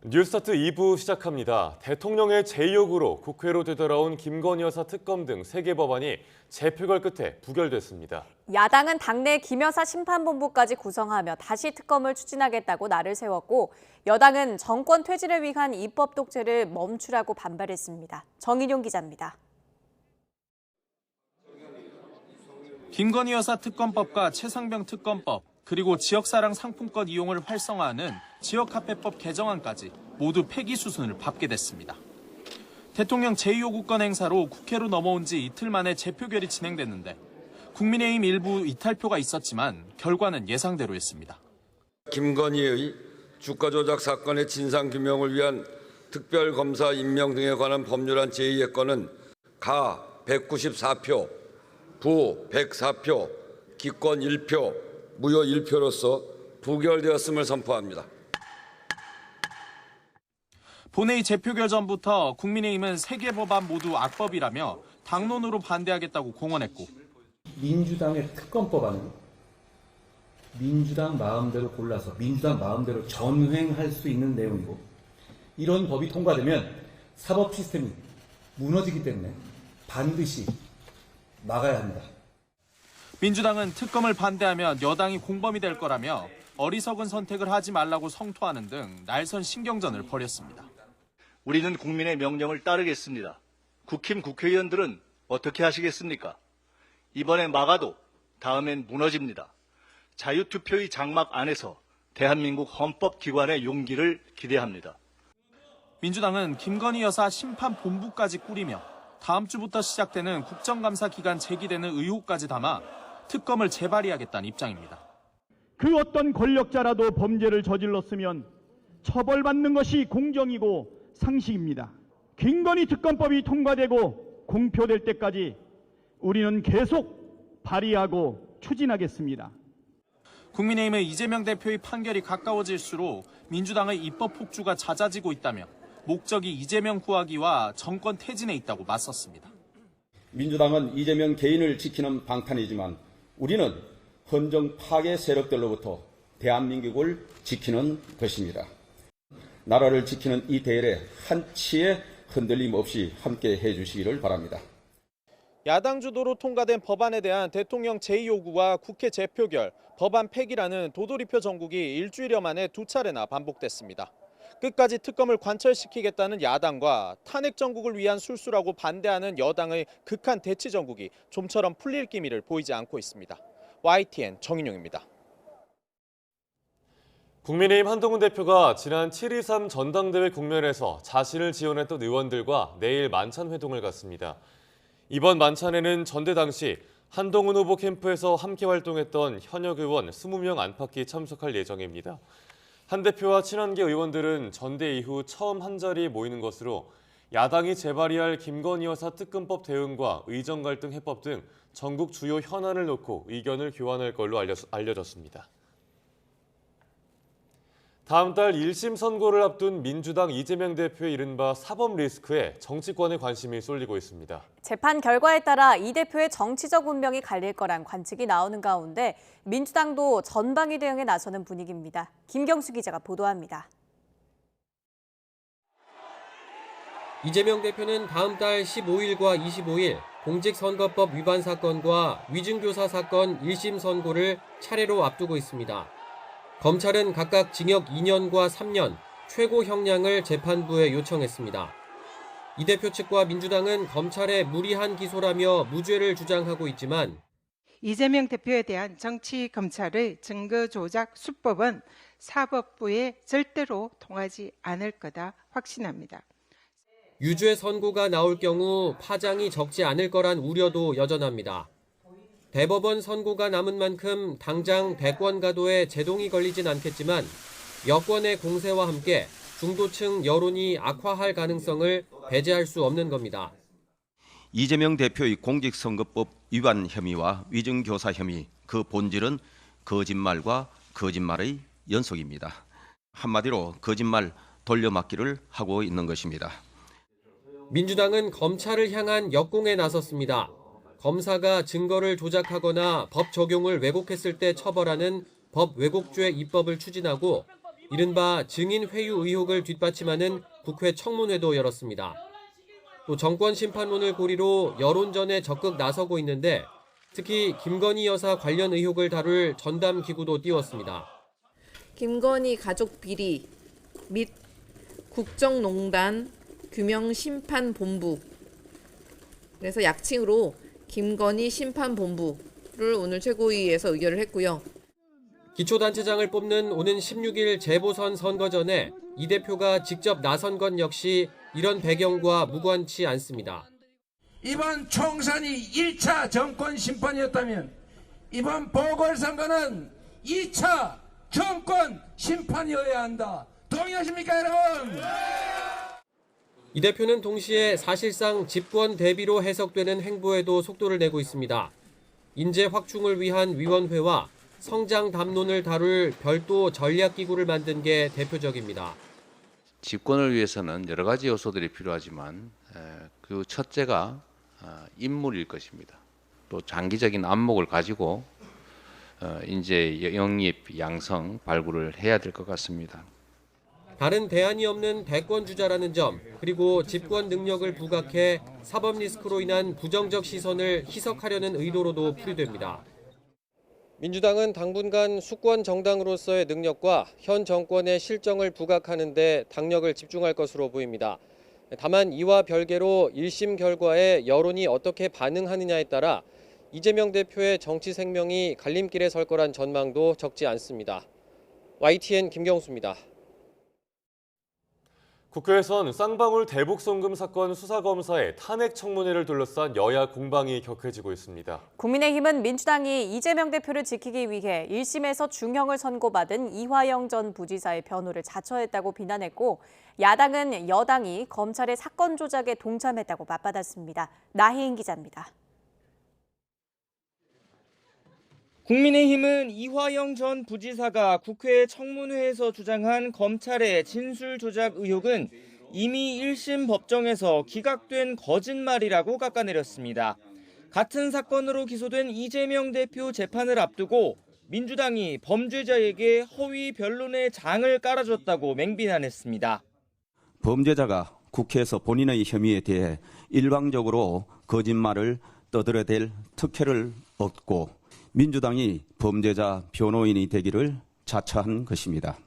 뉴스타트 2부 시작합니다. 대통령의 제2요구로 국회로 되돌아온 김건희 여사 특검 등 3개 법안이 재표결 끝에 부결됐습니다. 야당은 당내 김 여사 심판본부까지 구성하며 다시 특검을 추진하겠다고 날을 세웠고, 여당은 정권 퇴진을 위한 입법 독재를 멈추라고 반발했습니다. 정인용 기자입니다. 김건희 여사 특검법과 최상병 특검법, 그리고 지역사랑 상품권 이용을 활성화하는 지역화폐법 개정안까지 모두 폐기 수순을 밟게 됐습니다. 대통령 제2요구권 행사로 국회로 넘어온 지 이틀 만에 재표결이 진행됐는데 국민의힘 일부 이탈표가 있었지만 결과는 예상대로였습니다. 김건희의 주가 조작 사건의 진상규명을 위한 특별검사 임명 등에 관한 법률안 제2의 건은 가 194표, 부 104표, 기권 1표, 무효 1표로서 부결되었음을 선포합니다. 본회의 재표결 전부터 국민의힘은 3개 법안 모두 악법이라며 당론으로 반대하겠다고 공언했고, 민주당의 특검법안은 민주당 마음대로 골라서 민주당 마음대로 전횡할 수 있는 내용이고, 이런 법이 통과되면 사법 시스템이 무너지기 때문에 반드시 막아야 합니다. 민주당은 특검을 반대하면 여당이 공범이 될 거라며 어리석은 선택을 하지 말라고 성토하는 등 날선 신경전을 벌였습니다. 우리는 국민의 명령을 따르겠습니다. 국힘 국회의원들은 어떻게 하시겠습니까? 이번에 막아도 다음엔 무너집니다. 자유투표의 장막 안에서 대한민국 헌법기관의 용기를 기대합니다. 민주당은 김건희 여사 심판본부까지 꾸리며 다음 주부터 시작되는 국정감사 기간 제기되는 의혹까지 담아 특검을 재발의하겠다는 입장입니다. 그 어떤 권력자라도 범죄를 저질렀으면 처벌받는 것이 공정이고 상식입니다. 김건희 특검법이 통과되고 공표될 때까지 우리는 계속 발의하고 추진하겠습니다. 국민의힘은 이재명 대표의 판결이 가까워질수록 민주당의 입법 폭주가 잦아지고 있다며 목적이 이재명 구하기와 정권 퇴진에 있다고 맞섰습니다. 민주당은 이재명 개인을 지키는 방탄이지만 우리는 헌정 파괴 세력들로부터 대한민국을 지키는 것입니다. 나라를 지키는 이 대열에 한치의 흔들림 없이 함께 해주시기를 바랍니다. 야당 주도로 통과된 법안에 대한 대통령 제2요구와 국회 재표결, 법안 폐기라는 도돌이표 전국이 일주일여 만에 2차례나 반복됐습니다. 끝까지 특검을 관철시키겠다는 야당과 탄핵 정국을 위한 술수라고 반대하는 여당의 극한 대치 정국이 좀처럼 풀릴 기미를 보이지 않고 있습니다. YTN 정인용입니다. 국민의힘 한동훈 대표가 지난 7.23 전당대회 국면에서 자신을 지원했던 의원들과 내일 만찬 회동을 갖습니다. 이번 만찬에는 전대 당시 한동훈 후보 캠프에서 함께 활동했던 현역 의원 20명 안팎이 참석할 예정입니다. 한 대표와 친한계 의원들은 전대 이후 처음 한자리에 모이는 것으로 야당이 재발의할 김건희 여사 특검법 대응과 의정 갈등 해법 등 전국 주요 현안을 놓고 의견을 교환할 걸로 알려졌습니다. 다음 달 1심 선고를 앞둔 민주당 이재명 대표의 이른바 사법 리스크에 정치권의 관심이 쏠리고 있습니다. 재판 결과에 따라 이 대표의 정치적 운명이 갈릴 거란 관측이 나오는 가운데 민주당도 전방위 대응에 나서는 분위기입니다. 김경수 기자가 보도합니다. 이재명 대표는 다음 달 15일과 25일 공직선거법 위반 사건과 위증교사 사건 1심 선고를 차례로 앞두고 있습니다. 검찰은 각각 징역 2년과 3년, 최고 형량을 재판부에 요청했습니다. 이 대표 측과 민주당은 검찰의 무리한 기소라며 무죄를 주장하고 있지만 이재명 대표에 대한 정치검찰의 증거조작 수법은 사법부에 절대로 통하지 않을 거다 확신합니다. 유죄 선고가 나올 경우 파장이 적지 않을 거란 우려도 여전합니다. 대법원 선고가 남은 만큼 당장 대권 가도에 제동이 걸리진 않겠지만 여권의 공세와 함께 중도층 여론이 악화할 가능성을 배제할 수 없는 겁니다. 이재명 대표의 공직선거법 위반 혐의와 위증교사 혐의, 그 본질은 거짓말과 거짓말의 연속입니다. 한마디로 거짓말 돌려막기를 하고 있는 것입니다. 민주당은 검찰을 향한 역공에 나섰습니다. 검사가 증거를 조작하거나 법 적용을 왜곡했을 때 처벌하는 법 왜곡죄 입법을 추진하고 이른바 증인 회유 의혹을 뒷받침하는 국회 청문회도 열었습니다. 또 정권 심판론을 고리로 여론전에 적극 나서고 있는데 특히 김건희 여사 관련 의혹을 다룰 전담 기구도 띄웠습니다. 김건희 가족 비리 및 국정농단 규명심판본부, 그래서 약칭으로 김건희 심판본부를 오늘 최고위에서 의결을 했고요. 기초단체장을 뽑는 오는 16일 재보선 선거 전에 이 대표가 직접 나선 건 역시 이런 배경과 무관치 않습니다. 이번 총선이 1차 정권 심판이었다면 이번 보궐선거는 2차 정권 심판이어야 한다. 동의하십니까, 여러분? 이 대표는 동시에 사실상 집권 대비로 해석되는 행보에도 속도를 내고 있습니다. 인재 확충을 위한 위원회와 성장 담론을 다룰 별도 전략기구를 만든 게 대표적입니다. 집권을 위해서는 여러 가지 요소들이 필요하지만 그 첫째가 인물일 것입니다. 또 장기적인 안목을 가지고 인재 영입, 양성, 발굴을 해야 될 것 같습니다. 다른 대안이 없는 대권 주자라는 점, 그리고 집권 능력을 부각해 사법 리스크로 인한 부정적 시선을 희석하려는 의도로도 풀이됩니다. 민주당은 당분간 수권 정당으로서의 능력과 현 정권의 실정을 부각하는 데 당력을 집중할 것으로 보입니다. 다만 이와 별개로 1심 결과에 여론이 어떻게 반응하느냐에 따라 이재명 대표의 정치 생명이 갈림길에 설 거란 전망도 적지 않습니다. YTN 김경수입니다. 국회에선 쌍방울 대북 송금 사건 수사검사의 탄핵 청문회를 둘러싼 여야 공방이 격해지고 있습니다. 국민의힘은 민주당이 이재명 대표를 지키기 위해 1심에서 중형을 선고받은 이화영 전 부지사의 변호를 자처했다고 비난했고, 야당은 여당이 검찰의 사건 조작에 동참했다고 맞받았습니다. 나혜인 기자입니다. 국민의힘은 이화영 전 부지사가 국회 청문회에서 주장한 검찰의 진술 조작 의혹은 이미 1심 법정에서 기각된 거짓말이라고 깎아내렸습니다. 같은 사건으로 기소된 이재명 대표 재판을 앞두고 민주당이 범죄자에게 허위 변론의 장을 깔아줬다고 맹비난했습니다. 범죄자가 국회에서 본인의 혐의에 대해 일방적으로 거짓말을 떠들어댈 특혜를 얻고 민주당이 범죄자 변호인이 되기를 자처한 것입니다.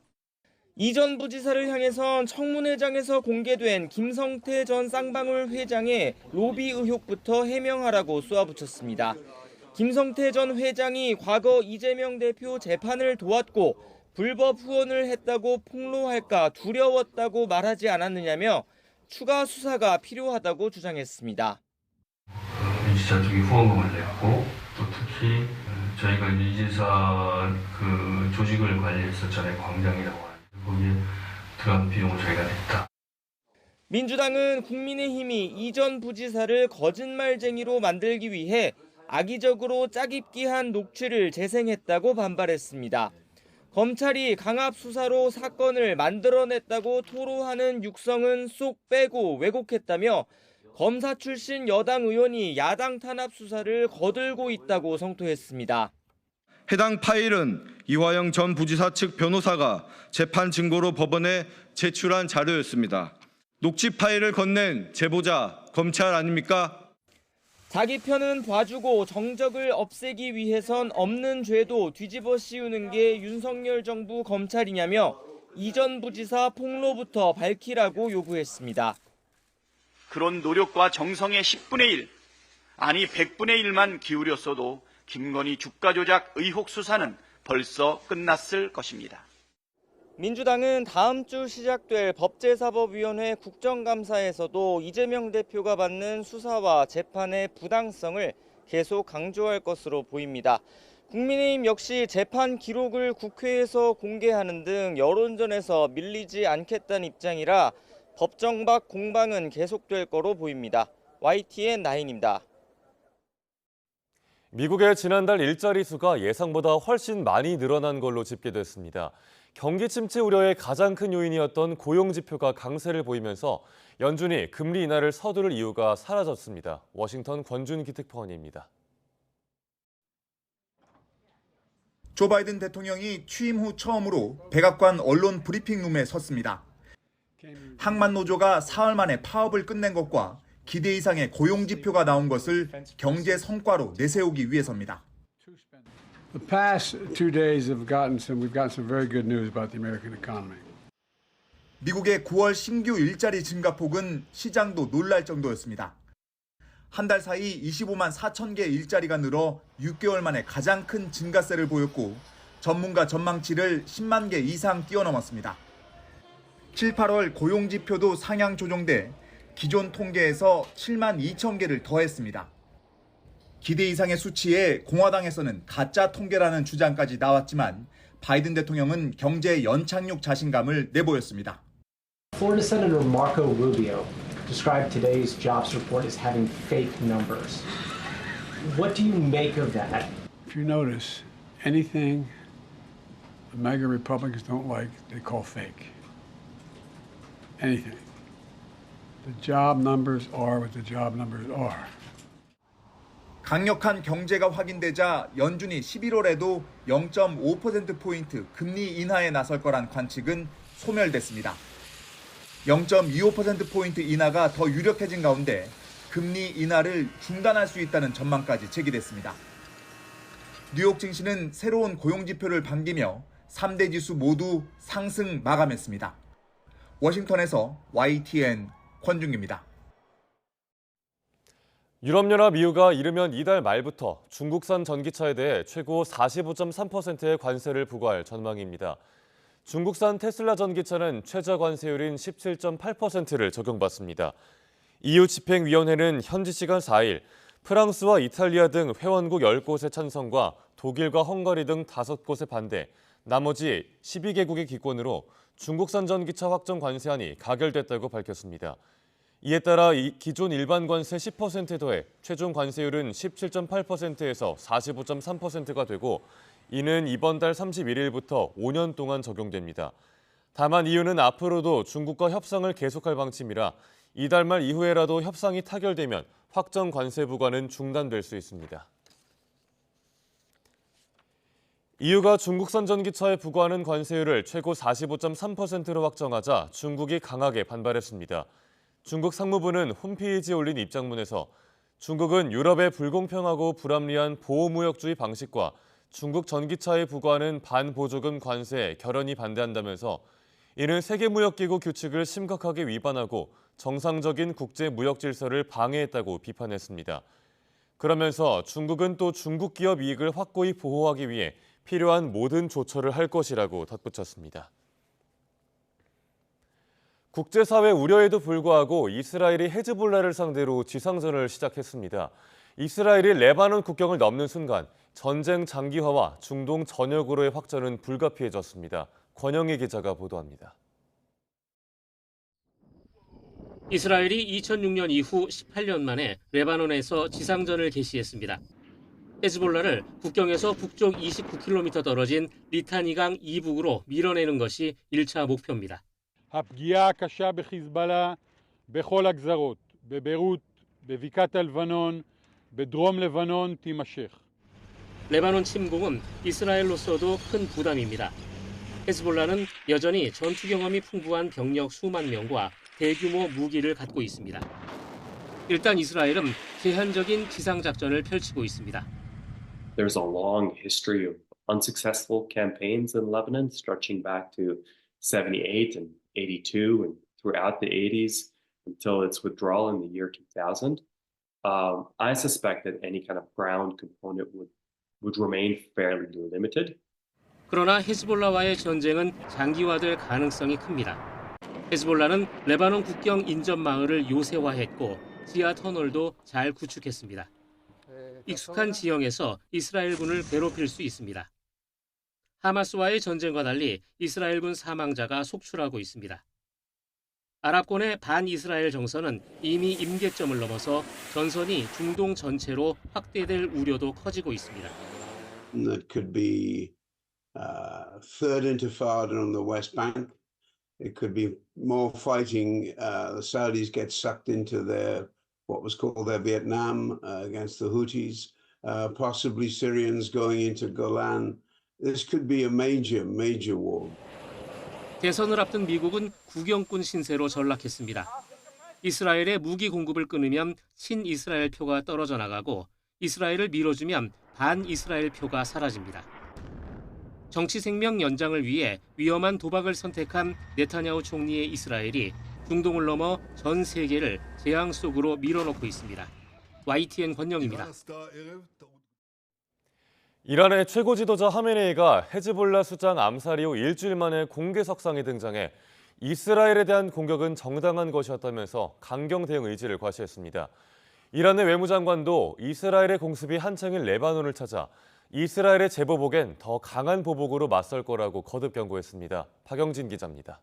이 전 부지사를 향해선 청문회장에서 공개된 김성태 전 쌍방울 회장의 로비 의혹부터 해명하라고 쏘아붙였습니다. 김성태 전 회장이 과거 이재명 대표 재판을 도왔고 불법 후원을 했다고 폭로할까 두려웠다고 말하지 않았느냐며 추가 수사가 필요하다고 주장했습니다. 민주자 쪽이 후원금을 냈고 또 특히 저희가 이재사 그 조직을 관리했었잖아요. 광장이라고 하는 거기에 들어간 비용을 저희가 냈다. 민주당은 국민의힘이 이 전 부지사를 거짓말쟁이로 만들기 위해 악의적으로 짜깁기한 녹취를 재생했다고 반발했습니다. 검찰이 강압 수사로 사건을 만들어냈다고 토로하는 육성은 쏙 빼고 왜곡했다며 검사 출신 여당 의원이 야당 탄압 수사를 거들고 있다고 성토했습니다. 해당 파일은 이화영 전 부지사 측 변호사가 재판 증거로 법원에 제출한 자료였습니다. 녹취 파일을 건넨 제보자 검찰 아닙니까? 자기 편은 봐주고 정적을 없애기 위해선 없는 죄도 뒤집어 씌우는 게 윤석열 정부 검찰이냐며 이 전 부지사 폭로부터 밝히라고 요구했습니다. 그런 노력과 정성의 10분의 1, 아니 100분의 1만 기울였어도 김건희 주가 조작 의혹 수사는 벌써 끝났을 것입니다. 민주당은 다음 주 시작될 법제사법위원회 국정감사에서도 이재명 대표가 받는 수사와 재판의 부당성을 계속 강조할 것으로 보입니다. 국민의힘 역시 재판 기록을 국회에서 공개하는 등 여론전에서 밀리지 않겠다는 입장이라 법정 밖 공방은 계속될 거로 보입니다. YTN 나인입니다. 미국의 지난달 일자리 수가 예상보다 훨씬 많이 늘어난 걸로 집계됐습니다. 경기 침체 우려의 가장 큰 요인이었던 고용 지표가 강세를 보이면서 연준이 금리 인하를 서두를 이유가 사라졌습니다. 워싱턴 권준 기특파원입니다. 조 바이든 대통령이 취임 후 처음으로 백악관 언론 브리핑룸에 섰습니다. 항만 노조가 사흘 만에 파업을 끝낸 것과 기대 이상의 고용 지표가 나온 것을 경제 성과로 내세우기 위해서입니다. The past 2 days we've gotten some very good news about the American economy. 미국의 9월 신규 일자리 증가폭은 시장도 놀랄 정도였습니다. 한 달 사이 25만 4천 개 일자리가 늘어 6개월 만에 가장 큰 증가세를 보였고 전문가 전망치를 10만 개 이상 뛰어넘었습니다. 7, 8월 고용 지표도 상향 조정돼 기존 통계에서 7만 2천 개를 더했습니다. 기대 이상의 수치에 공화당에서는 가짜 통계라는 주장까지 나왔지만 바이든 대통령은 경제 연착륙 자신감을 내보였습니다. Florida Senator Marco Rubio described today's jobs report as having fake numbers. What do you make of that? If you notice, anything the MAGA Republicans don't like, they call fake. Anything. The job numbers are what the job numbers are. 강력한 경제가 확인되자 연준이 11월에도 0.5%포인트 금리 인하에 나설 거란 관측은 소멸됐습니다. 0.25%포인트 인하가 더 유력해진 가운데 금리 인하를 중단할 수 있다는 전망까지 제기됐습니다. 뉴욕 증시는 새로운 고용 지표를 반기며 3대 지수 모두 상승 마감했습니다. 워싱턴에서 YTN 권중기입니다. 유럽연합 EU가 이르면 이달 말부터 중국산 전기차에 대해 최고 45.3%의 관세를 부과할 전망입니다. 중국산 테슬라 전기차는 최저 관세율인 17.8%를 적용받습니다. EU 집행위원회는 현지 시간 4일 프랑스와 이탈리아 등 회원국 10곳의 찬성과 독일과 헝가리 등 5곳의 반대, 나머지 12개국의 기권으로 중국산 전기차 확정 관세안이 가결됐다고 밝혔습니다. 이에 따라 기존 일반 관세 10%에 더해 최종 관세율은 17.8%에서 45.3%가 되고 이는 이번 달 31일부터 5년 동안 적용됩니다. 다만 EU는 앞으로도 중국과 협상을 계속할 방침이라 이달 말 이후에라도 협상이 타결되면 확정 관세 부과는 중단될 수 있습니다. EU가 중국산 전기차에 부과하는 관세율을 최고 45.3%로 확정하자 중국이 강하게 반발했습니다. 중국 상무부는 홈페이지에 올린 입장문에서 중국은 유럽의 불공평하고 불합리한 보호무역주의 방식과 중국 전기차에 부과하는 반보조금 관세에 결연히 반대한다면서 이는 세계무역기구 규칙을 심각하게 위반하고 정상적인 국제무역 질서를 방해했다고 비판했습니다. 그러면서 중국은 또 중국 기업 이익을 확고히 보호하기 위해 필요한 모든 조처를 할 것이라고 덧붙였습니다. 국제사회 우려에도 불구하고 이스라엘이 헤즈볼라를 상대로 지상전을 시작했습니다. 이스라엘이 레바논 국경을 넘는 순간 전쟁 장기화와 중동 전역으로의 확전은 불가피해졌습니다. 권영희 기자가 보도합니다. 이스라엘이 2006년 이후 18년 만에 레바논에서 지상전을 개시했습니다. 헤즈볼라를 국경에서 북쪽 29km 떨어진 리타니강 이북으로 밀어내는 것이 1차 목표입니다. הפגיעה הקשה בחיזבאללה בכל הגזרות, בביירות, בבקעת הלבנון, בדרום לבנון תימשך. 레바논 침공은 이스라엘로서도 큰 부담입니다. 헤즈볼라는 여전히 전투 경험이 풍부한 병력 수만 명과 대규모 무기를 갖고 있습니다. 일단 이스라엘은 제한적인 지상작전을 펼치고 있습니다. There's a long history of unsuccessful campaigns in Lebanon stretching back to 78 and 82 and throughout the 80s until its withdrawal in the year 2000. I suspect that any kind of ground component would remain fairly limited. 그러나 헤즈볼라와의 전쟁은 장기화될 가능성이 큽니다. 헤즈볼라는 레바논 국경 인접 마을을 요새화했고 지하 터널도 잘 구축했습니다. 익숙한 지형에서 이스라엘군을 괴롭힐 수 있습니다. 하마스와의 전쟁과 달리 이스라엘군 사망자가 속출하고 있습니다. 아랍권의 반이스라엘 정서는 이미 임계점을 넘어서 전선이 중동 전체로 확대될 우려도 커지고 있습니다. It could be third intifada on the West Bank. It could be more fighting. The Saudis get sucked into what was called their Vietnam against the Houthis. Possibly Syrians going into Golan this could be a major war. 대선을 앞둔 미국은 구경꾼 신세로 전락했습니다. 이스라엘의 무기 공급을 끊으면 친이스라엘 표가 떨어져 나가고 이스라엘을 밀어주면 반이스라엘 표가 사라집니다. 정치 생명 연장을 위해 위험한 도박을 선택한 네타냐후 총리의 이스라엘이 중동을 넘어 전 세계를 재앙 속으로 밀어넣고 있습니다. YTN 권영입니다. 이란의 최고 지도자 하메네이가 헤즈볼라 수장 암살 이후 일주일 만에 공개석상에 등장해 이스라엘에 대한 공격은 정당한 것이었다면서 강경 대응 의지를 과시했습니다. 이란의 외무장관도 이스라엘의 공습이 한창인 레바논을 찾아 이스라엘의 재보복엔 더 강한 보복으로 맞설 거라고 거듭 경고했습니다. 박영진 기자입니다.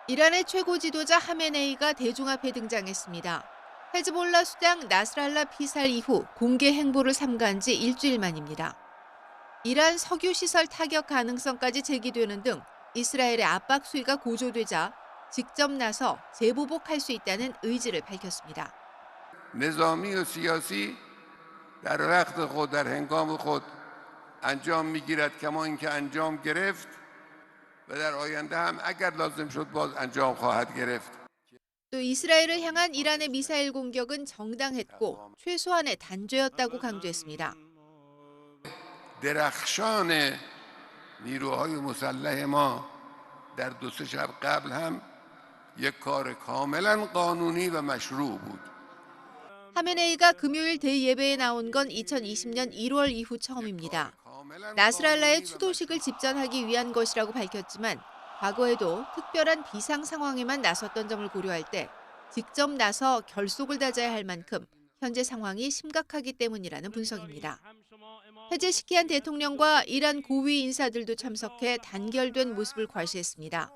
이란의 최고 지도자 하메네이가 대중 앞에 등장했습니다. 헤즈볼라 수장 나스랄라 피살 이후 공개 행보를 삼가한 지 일주일 만입니다. 이란 석유 시설 타격 가능성까지 제기되는 등 이스라엘의 압박 수위가 고조되자 직접 나서 재보복할 수 있다는 의지를 밝혔습니다. نظامی و سیاسی در وقت خود در هنگام خود انجام میگیرد کما اینکه انجام گرفت و در آینده هم اگر لازم شد باز انجام خواهد گرفت. 또 이스라엘을 향한 이란의 미사일 공격은 정당했고 최소한의 단죄였다고 강조했습니다. درخشان نیروهای مسلح ما در 2-3 شب قبل هم یک کار کاملا قانونی و مشروع بود. 하메네이가 금요일 대예배에 나온 건 2020년 1월 이후 처음입니다. 나스랄라의 추도식을 집전하기 위한 것이라고 밝혔지만 과거에도 특별한 비상 상황에만 나섰던 점을 고려할 때 직접 나서 결속을 다져야 할 만큼 현재 상황이 심각하기 때문이라는 분석입니다. 페제시키안 대통령과 이란 고위 인사들도 참석해 단결된 모습을 과시했습니다.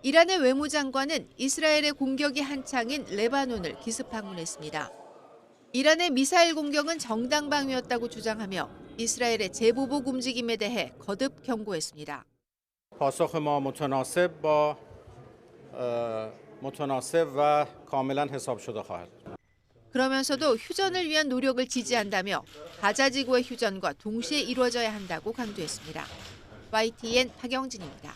이란의 외무장관은 이스라엘의 공격이 한창인 레바논을 기습 방문했습니다. 이란의 미사일 공격은 정당방위였다고 주장하며 이스라엘의 재보복 움직임에 대해 거듭 경고했습니다. پاسخ ما متناسب و کاملا حساب شده خواهد. 그러면서도 휴전을 위한 노력을 지지한다며 가자 지구의 휴전과 동시에 이루어져야 한다고 강조했습니다. YTN 박영진입니다.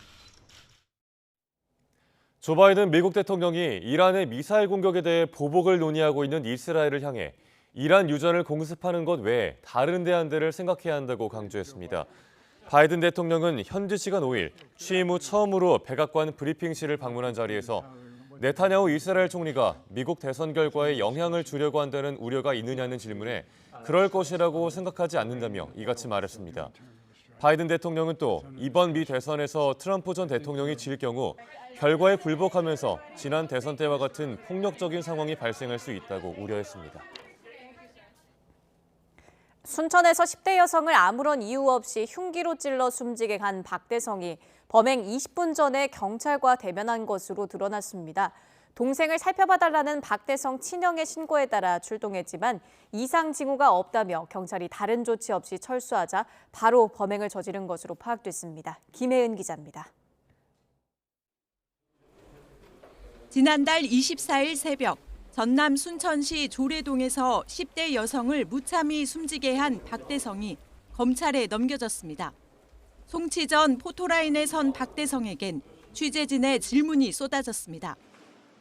조 바이든 미국 대통령이 이란의 미사일 공격에 대해 보복을 논의하고 있는 이스라엘을 향해 이란 유전을 공습하는 것 외에 다른 대안들을 생각해야 한다고 강조했습니다. 바이든 대통령은 현지 시간 5일 취임 후 처음으로 백악관 브리핑실을 방문한 자리에서 네타냐후 이스라엘 총리가 미국 대선 결과에 영향을 주려고 한다는 우려가 있느냐는 질문에 그럴 것이라고 생각하지 않는다며 이같이 말했습니다. 바이든 대통령은 또 이번 미 대선에서 트럼프 전 대통령이 질 경우 결과에 굴복하면서 지난 대선 때와 같은 폭력적인 상황이 발생할 수 있다고 우려했습니다. 순천에서 10대 여성을 아무런 이유 없이 흉기로 찔러 숨지게 간 박대성이 범행 20분 전에 경찰과 대면한 것으로 드러났습니다. 동생을 살펴봐달라는 박대성 친형의 신고에 따라 출동했지만 이상 징후가 없다며 경찰이 다른 조치 없이 철수하자 바로 범행을 저지른 것으로 파악됐습니다. 김혜은 기자입니다. 지난달 24일 새벽 전남 순천시 조례동에서 10대 여성을 무참히 숨지게 한 박대성이 검찰에 넘겨졌습니다. 송치 전 포토라인에 선 박대성에겐 취재진의 질문이 쏟아졌습니다.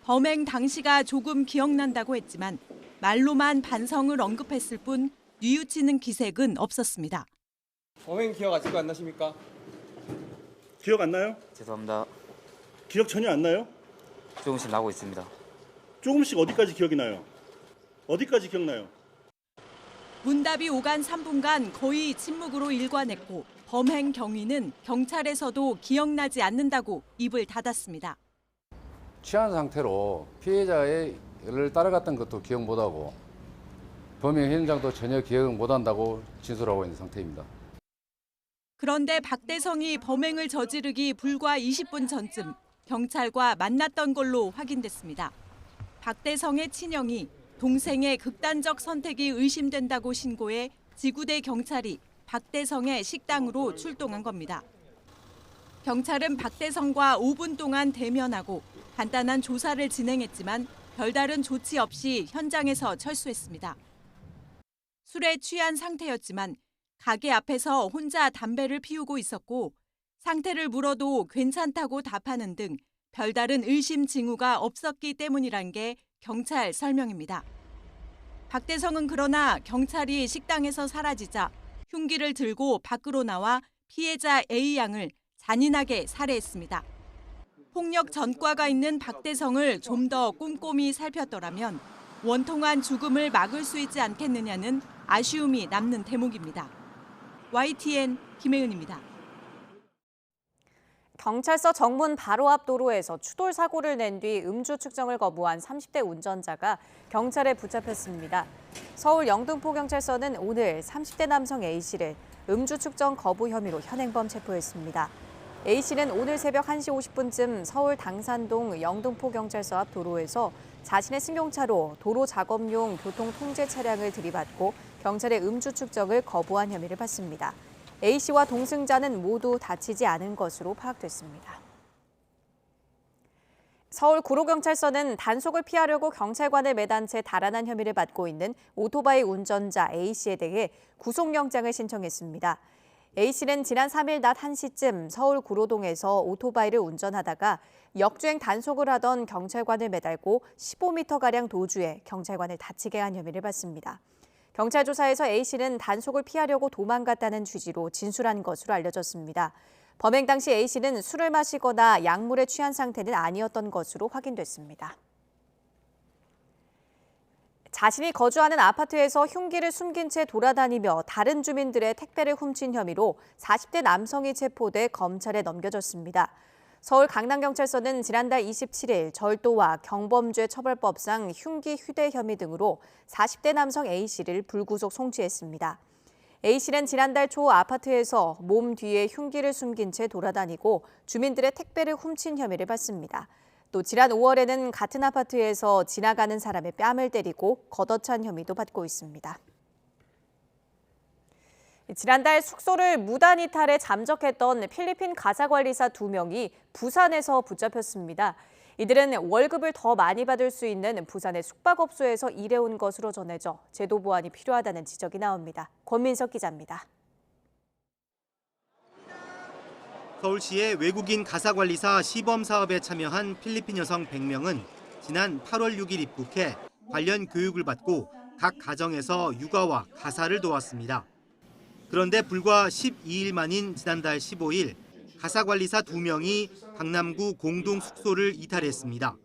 범행 당시가 조금 기억난다고 했지만 말로만 반성을 언급했을 뿐 뉘우치는 기색은 없었습니다. 범행 기억 아직도 안 나십니까? 기억 안 나요? 죄송합니다. 기억 전혀 안 나요? 조금씩 나고 있습니다. 조금씩 어디까지 기억이 나요? 어디까지 기억나요? 문답이 오간 3분간 거의 침묵으로 일관했고 범행 경위는 경찰에서도 기억나지 않는다고 입을 닫았습니다. 취한 상태로 피해자의 를 따라갔던 것도 기억 못하고 범행 현장도 전혀 기억 못한다고 진술하고 있는 상태입니다. 그런데 박대성이 범행을 저지르기 불과 20분 전쯤 경찰과 만났던 걸로 확인됐습니다. 박대성의 친형이 동생의 극단적 선택이 의심된다고 신고해 지구대 경찰이 박대성의 식당으로 출동한 겁니다. 경찰은 박대성과 5분 동안 대면하고 간단한 조사를 진행했지만 별다른 조치 없이 현장에서 철수했습니다. 술에 취한 상태였지만 가게 앞에서 혼자 담배를 피우고 있었고 상태를 물어도 괜찮다고 답하는 등 별다른 의심 징후가 없었기 때문이란 게 경찰 설명입니다. 박대성은 그러나 경찰이 식당에서 사라지자 흉기를 들고 밖으로 나와 피해자 A양을 잔인하게 살해했습니다. 폭력 전과가 있는 박대성을 좀 더 꼼꼼히 살폈더라면 원통한 죽음을 막을 수 있지 않겠느냐는 아쉬움이 남는 대목입니다. YTN 김혜은입니다. 경찰서 정문 바로 앞 도로에서 추돌 사고를 낸 뒤 음주 측정을 거부한 30대 운전자가 경찰에 붙잡혔습니다. 서울 영등포경찰서는 오늘 30대 남성 A씨를 음주 측정 거부 혐의로 현행범 체포했습니다. A씨는 오늘 새벽 1시 50분쯤 서울 당산동 영등포경찰서 앞 도로에서 자신의 승용차로 도로 작업용 교통통제 차량을 들이받고 경찰의 음주 측정을 거부한 혐의를 받습니다. A씨와 동승자는 모두 다치지 않은 것으로 파악됐습니다. 서울 구로경찰서는 단속을 피하려고 경찰관을 매단 채 달아난 혐의를 받고 있는 오토바이 운전자 A씨에 대해 구속영장을 신청했습니다. A씨는 지난 3일 낮 1시쯤 서울 구로동에서 오토바이를 운전하다가 역주행 단속을 하던 경찰관을 매달고 15m가량 도주해 경찰관을 다치게 한 혐의를 받습니다. 경찰 조사에서 A씨는 단속을 피하려고 도망갔다는 취지로 진술한 것으로 알려졌습니다. 범행 당시 A씨는 술을 마시거나 약물에 취한 상태는 아니었던 것으로 확인됐습니다. 자신이 거주하는 아파트에서 흉기를 숨긴 채 돌아다니며 다른 주민들의 택배를 훔친 혐의로 40대 남성이 체포돼 검찰에 넘겨졌습니다. 서울 강남경찰서는 지난달 27일 절도와 경범죄 처벌법상 흉기 휴대 혐의 등으로 40대 남성 A씨를 불구속 송치했습니다. A씨는 지난달 초 아파트에서 몸 뒤에 흉기를 숨긴 채 돌아다니고 주민들의 택배를 훔친 혐의를 받습니다. 또 지난 5월에는 같은 아파트에서 지나가는 사람의 뺨을 때리고 걷어찬 혐의도 받고 있습니다. 지난달 숙소를 무단 이탈해 잠적했던 필리핀 가사관리사 2명이 부산에서 붙잡혔습니다. 이들은 월급을 더 많이 받을 수 있는 부산의 숙박업소에서 일해온 것으로 전해져 제도 보완이 필요하다는 지적이 나옵니다. 권민석 기자입니다. 서울시의 외국인 가사관리사 시범사업에 참여한 필리핀 여성 100명은 지난 8월 6일 입국해 관련 교육을 받고 각 가정에서 육아와 가사를 도왔습니다. 그런데 불과 12일 만인 지난달 15일 가사관리사 2명이 강남구 공동 숙소를 이탈했습니다.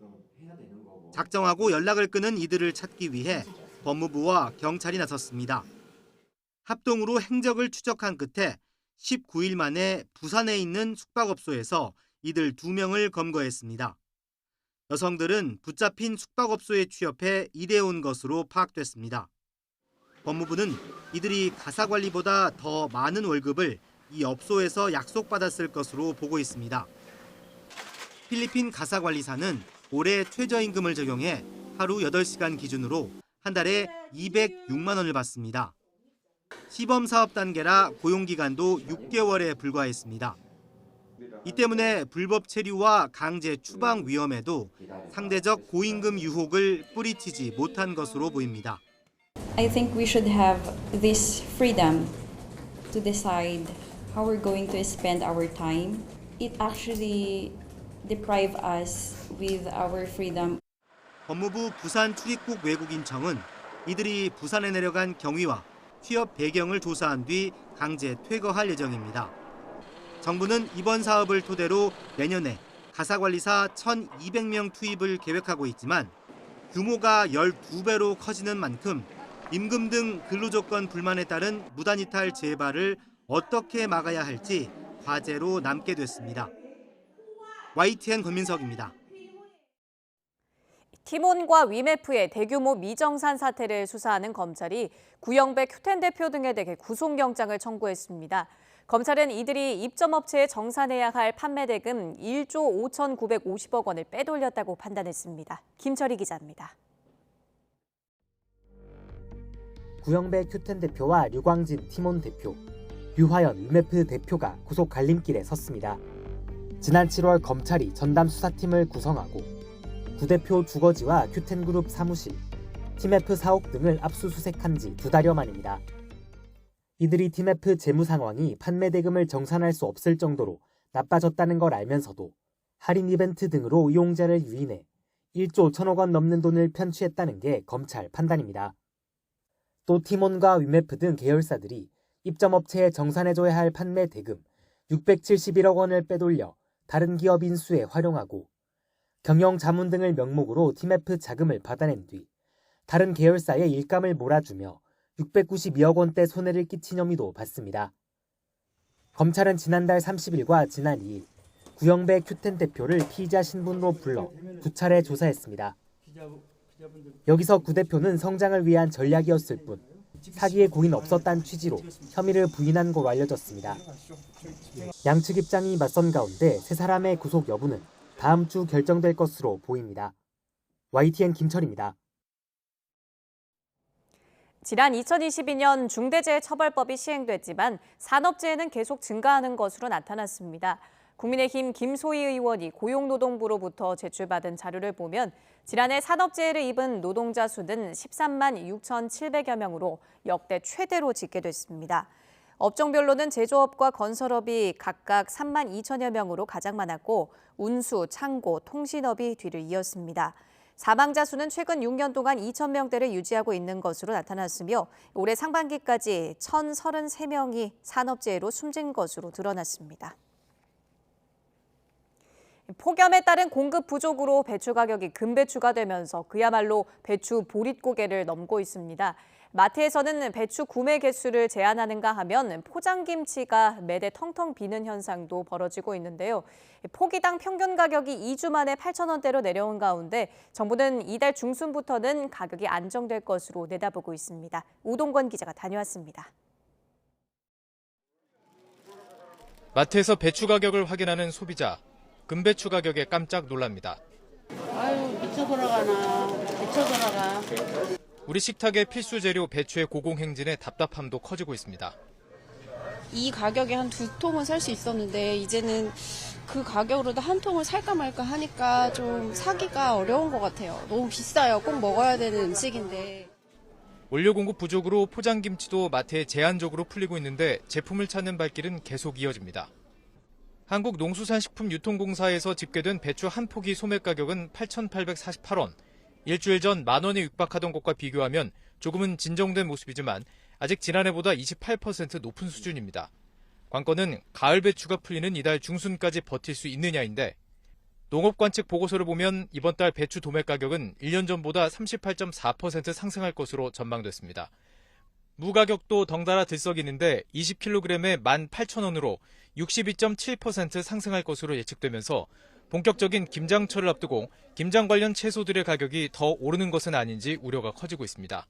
작정하고 연락을 끊은 이들을 찾기 위해 법무부와 경찰이 나섰습니다. 합동으로 행적을 추적한 끝에 19일 만에 부산에 있는 숙박업소에서 이들 2명을 검거했습니다. 여성들은 붙잡힌 숙박업소에 취업해 일해온 것으로 파악됐습니다. 법무부는 이들이 가사관리보다 더 많은 월급을 이 업소에서 약속받았을 것으로 보고 있습니다. 필리핀 가사관리사는 올해 최저임금을 적용해 하루 8시간 기준으로 한 달에 206만 원을 받습니다. 시범사업 단계라 고용기간도 6개월에 불과했습니다. 이 때문에 불법 체류와 강제 추방 위험에도 상대적 고임금 유혹을 뿌리치지 못한 것으로 보입니다. I think we should have this freedom to decide how we're going to spend our time. It actually deprives us with our freedom. 법무부 부산 출입국 외국인청은 이들이 부산에 내려간 경위와 취업 배경을 조사한 뒤 강제 퇴거할 예정입니다. 정부는 이번 사업을 토대로 내년에 가사관리사 1,200명 투입을 계획하고 있지만 규모가 12배로 커지는 만큼 임금 등 근로조건 불만에 따른 무단이탈 재발을 어떻게 막아야 할지 과제로 남게 됐습니다. YTN 권민석입니다. 티몬과 위메프의 대규모 미정산 사태를 수사하는 검찰이 구영백 휴텐 대표 등에 대해 구속영장을 청구했습니다. 검찰은 이들이 입점업체에 정산해야 할 판매 대금 1조 5,950억 원을 빼돌렸다고 판단했습니다. 김철희 기자입니다. 구영백 휴텐 대표와 류광진 티몬 대표, 류화연 위메프 대표가 구속 갈림길에 섰습니다. 지난 7월 검찰이 전담 수사팀을 구성하고 부대표 주거지와 휴텐그룹 사무실, 티메프 사옥 등을 압수수색한 지 2달여 만입니다. 이들이 티맵프 재무 상황이 판매 대금을 정산할 수 없을 정도로 나빠졌다는 걸 알면서도 할인 이벤트 등으로 이용자를 유인해 1조 1천억 원 넘는 돈을 편취했다는 게 검찰 판단입니다. 또 티몬과 위메프 등 계열사들이 입점업체에 정산해줘야 할 판매 대금 671억 원을 빼돌려 다른 기업 인수에 활용하고 경영 자문 등을 명목으로 티맵프 자금을 받아낸 뒤 다른 계열사에 일감을 몰아주며 692억 원대 손해를 끼친 혐의도 받습니다. 검찰은 지난달 30일과 지난 2일 구영배 큐텐 대표를 피의자 신분으로 불러 2차례 조사했습니다. 여기서 구 대표는 성장을 위한 전략이었을 뿐 사기의 고의는 없었다는 취지로 혐의를 부인한 걸로 알려졌습니다. 양측 입장이 맞선 가운데 세 사람의 구속 여부는 다음 주 결정될 것으로 보입니다. YTN 김철입니다. 지난 2022년 중대재해처벌법이 시행됐지만 산업재해는 계속 증가하는 것으로 나타났습니다. 국민의힘 김소희 의원이 고용노동부로부터 제출받은 자료를 보면 지난해 산업재해를 입은 노동자 수는 13만 6,700여 명으로 역대 최대로 집계됐습니다. 업종별로는 제조업과 건설업이 각각 3만 2천여 명으로 가장 많았고 운수, 창고, 통신업이 뒤를 이었습니다. 사망자 수는 최근 6년 동안 2,000명대를 유지하고 있는 것으로 나타났으며 올해 상반기까지 1,033명이 산업재해로 숨진 것으로 드러났습니다. 폭염에 따른 공급 부족으로 배추 가격이 급배추가 되면서 그야말로 배추 보릿고개를 넘고 있습니다. 마트에서는 배추 구매 개수를 제한하는가 하면 포장김치가 매대 텅텅 비는 현상도 벌어지고 있는데요. 포기당 평균 가격이 2주 만에 8,000원대로 내려온 가운데 정부는 이달 중순부터는 가격이 안정될 것으로 내다보고 있습니다. 우동권 기자가 다녀왔습니다. 마트에서 배추 가격을 확인하는 소비자. 금배추 가격에 깜짝 놀랍니다. 아유, 미쳐 돌아가. 우리 식탁의 필수 재료 배추의 고공행진에 답답함도 커지고 있습니다. 이 가격에 한 2통은 살 수 있었는데 이제는 그 가격으로도 한 통을 살까 말까 하니까 좀 사기가 어려운 것 같아요. 너무 비싸요. 꼭 먹어야 되는 음식인데. 원료 공급 부족으로 포장김치도 마트에 제한적으로 풀리고 있는데 제품을 찾는 발길은 계속 이어집니다. 한국농수산식품유통공사에서 집계된 배추 한 포기 소매 가격은 8,848원. 일주일 전 10,000원에 육박하던 것과 비교하면 조금은 진정된 모습이지만 아직 지난해보다 28% 높은 수준입니다. 관건은 가을 배추가 풀리는 이달 중순까지 버틸 수 있느냐인데 농업관측 보고서를 보면 이번 달 배추 도매 가격은 1년 전보다 38.4% 상승할 것으로 전망됐습니다. 무 가격도 덩달아 들썩이는데 20kg에 18,000원으로 62.7% 상승할 것으로 예측되면서 본격적인 김장철을 앞두고 김장 관련 채소들의 가격이 더 오르는 것은 아닌지 우려가 커지고 있습니다.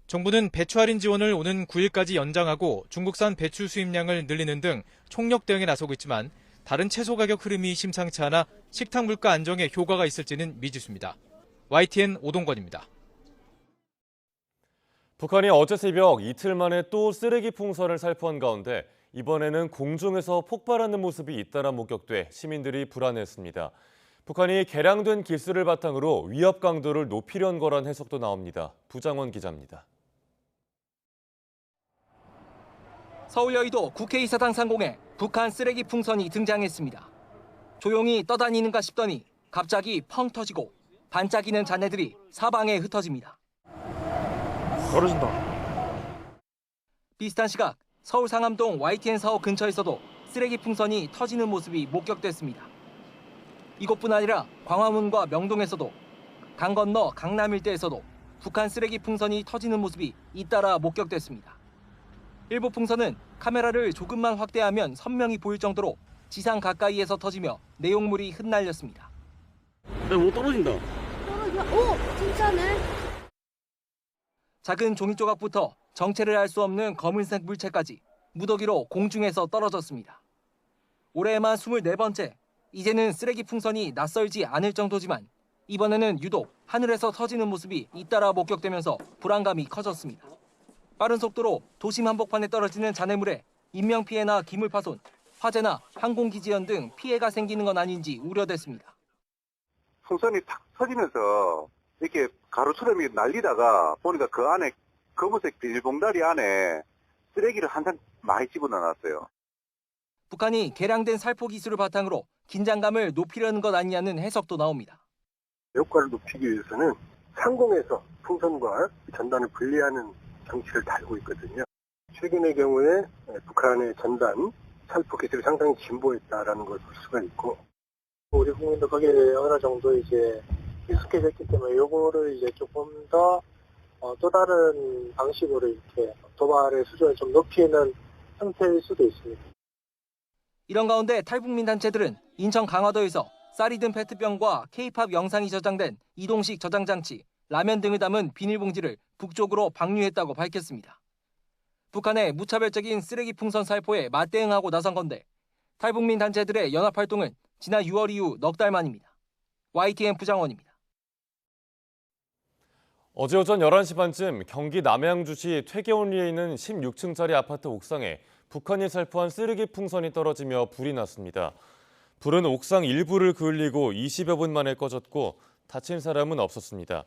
정부는 배추 할인 지원을 오는 9일까지 연장하고 중국산 배추 수입량을 늘리는 등 총력 대응에 나서고 있지만 다른 채소 가격 흐름이 심상치 않아 식탁 물가 안정에 효과가 있을지는 미지수입니다. YTN 오동건입니다. 북한이 어제 새벽 이틀 만에 또 쓰레기 풍선을 살포한 가운데 이번에는 공중에서 폭발하는 모습이 잇따라 목격돼 시민들이 불안해했습니다. 북한이 개량된 기술을 바탕으로 위협 강도를 높이려는 거란 해석도 나옵니다. 부장원 기자입니다. 서울 여의도 국회의사당 상공에 북한 쓰레기 풍선이 등장했습니다. 조용히 떠다니는가 싶더니 갑자기 펑 터지고 반짝이는 잔해들이 사방에 흩어집니다. 떨어진다. 비슷한 시각 서울 상암동 YTN 사옥 근처에서도 쓰레기 풍선이 터지는 모습이 목격됐습니다. 이곳뿐 아니라 광화문과 명동에서도 강 건너 강남 일대에서도 북한 쓰레기 풍선이 터지는 모습이 잇따라 목격됐습니다. 일부 풍선은 카메라를 조금만 확대하면 선명히 보일 정도로 지상 가까이에서 터지며 내용물이 흩날렸습니다. 뭐 떨어진다. 오, 진짜네. 작은 종이 조각부터 정체를 알 수 없는 검은색 물체까지 무더기로 공중에서 떨어졌습니다. 올해에만 24번째, 이제는 쓰레기 풍선이 낯설지 않을 정도지만 이번에는 유독 하늘에서 터지는 모습이 잇따라 목격되면서 불안감이 커졌습니다. 빠른 속도로 도심 한복판에 떨어지는 잔해물에 인명피해나 기물 파손, 화재나 항공기지연 등 피해가 생기는 건 아닌지 우려됐습니다. 풍선이 탁 터지면서 이렇게 가루처럼 날리다가 보니까 그 안에 검은색 비닐봉다리 안에 쓰레기를 한참 많이 집어넣어놨어요. 북한이 개량된 살포 기술을 바탕으로 긴장감을 높이려는 것 아니냐는 해석도 나옵니다. 효과를 높이기 위해서는 상공에서 풍선과 전단을 분리하는 장치를 달고 있거든요. 최근의 경우에 북한의 전단 살포 기술이 상당히 진보했다라는 걸 볼 수가 있고, 우리 국민도 거기에 어느 정도 이제 익숙해졌기 때문에 요거를 이제 조금 더 또 다른 방식으로 이렇게 도발의 수준을 좀 높이는 형태일 수도 있습니다. 이런 가운데 탈북민 단체들은 인천 강화도에서 쌀이 든 페트병과 K-팝 영상이 저장된 이동식 저장 장치, 라면 등을 담은 비닐봉지를 북쪽으로 방류했다고 밝혔습니다. 북한의 무차별적인 쓰레기 풍선 살포에 맞대응하고 나선 건데 탈북민 단체들의 연합활동은 지난 6월 이후 넉 달 만입니다. YTN 부장원입니다. 어제 오전 11시 반쯤 경기 남양주시 퇴계원리에 있는 16층짜리 아파트 옥상에 북한이 살포한 쓰레기 풍선이 떨어지며 불이 났습니다. 불은 옥상 일부를 그을리고 20여 분 만에 꺼졌고 다친 사람은 없었습니다.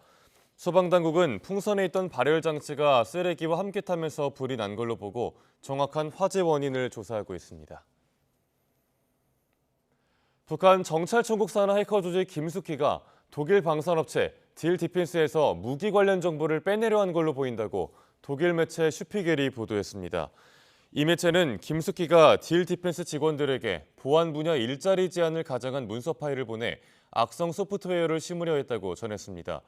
소방당국은 풍선에 있던 발열 장치가 쓰레기와 함께 타면서 불이 난 걸로 보고 정확한 화재 원인을 조사하고 있습니다. 북한 정찰총국 산하 해커 조직 김숙희가 독일 방산업체 딜 디펜스에서 무기 관련 정보를 빼내려 한 걸로 보인다고 독일 매체 슈피겔이 보도했습니다. 이 매체는 김숙희가 딜 디펜스 직원들에게 보안 분야 일자리 제한을 가장한 문서 파일을 보내 악성 소프트웨어를 심으려 했다고 전했습니다.